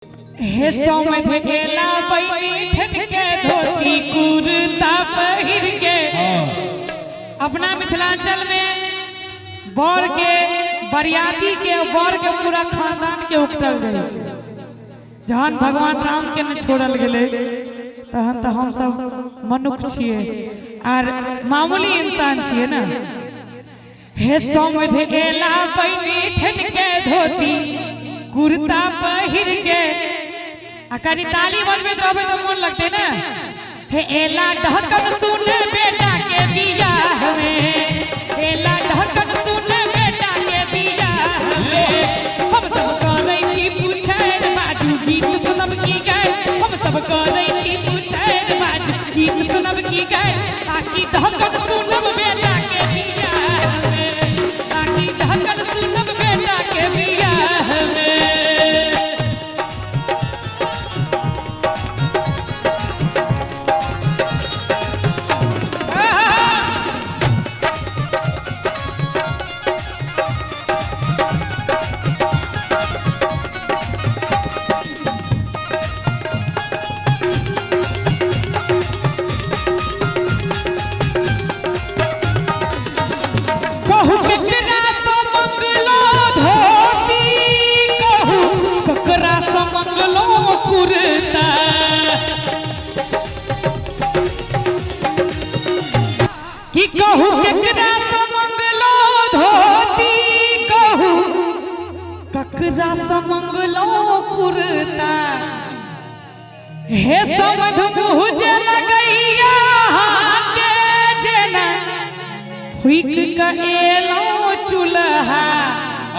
हे समझ गेला बैठ के धोती कुर्ता पहिर के अपना मिथिलांचल में बर के बरियाती के बर के पूरा खानदान के उकटल गए जहां भगवान राम के न छोड़ल गेले तहन तो हम सब मनुष्य छिए और मामूली इंसान छिए ना। हे समझ गेला बैठ के धोती कुर्ता पहिर के अकनी ताली बजबे रहबे तो मन लगते ना। हे एला ढहकन सुने बेटा के बियाह में, एला ढहकन सुने बेटा के बियाह में हम सब करै छी पूछैर बाजू गीत सुनब की गाय, हम सब करै छी पूछैर बाजू गीत सुनब की गाय, ताकि ढहकन सुनब बेटा के बियाह में, ताकि ढहकन सुनब बेटा के बियाह में। कि कहू केकरा से मंगलो धोती, कहू ककरा से मंगलो कुर्ता, हे समझ मुझे लगैया के जेना फुइक के एलो चूल्हा।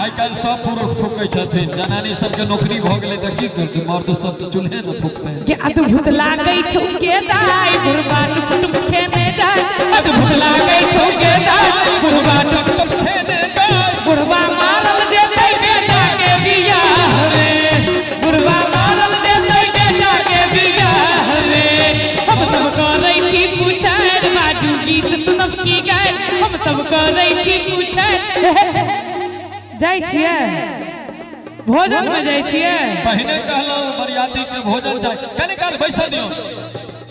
आई कल सब पुरुष फूकै छथिन, जनानी सबके नौकरी भ गेलै त की करतै, मर्द सब त चूल्हे न फूकतै। के अद्भुत लागै छौ के दाई बुढ़बा टुक खेने जाय, अद्भुत लागै छौ के दाई बुढ़बा टुक खेने जाय, बुढ़बा मारल जेतै बेटा के बियाह में, बुढ़बा मारल जेतै बेटा के बियाह में हम सब करै छी पूछैर बाजू गीत सुनब की गाय, हम सब करै छी पूछैर जाय छियै भोजन में जाय छियै। पहिने कहलो बरियाती के भोजन जाय, कनी काल बैसा दियो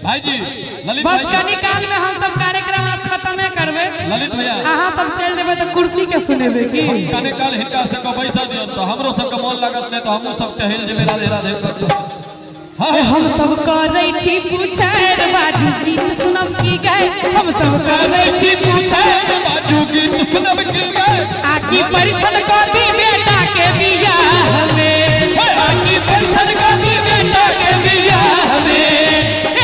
भाईजी ललित बस कनी काल में हम सब कार्यक्रम खत्म करबे। ललित भैया अहाँ सब चल जेबे तो कुर्सी के सुनेबे की कनी काल हिनका सब के बैसा दियो तो हमरो सब के मन लागत नै तो हमहु सब टहल जेबे राधे राधे करतो। हम सब करै छी पूछैर बाजू गीत सुनब की गाय, हम सब करै छी पूछैर बाजू गीत सुनब की गाय, आकी परिछन कभी बेटा के बियाह में, आकी परिछन कभी बेटा के बियाह में,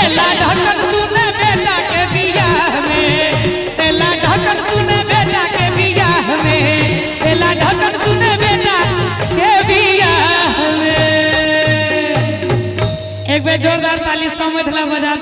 एला ढहकन सुने बेटा के बियाह में, एला ढहकन सुने बेटा के बियाह में, एला ढहकन सुने बेटा के बियाह में। एक बेर जोरदार ताली समझला बजा।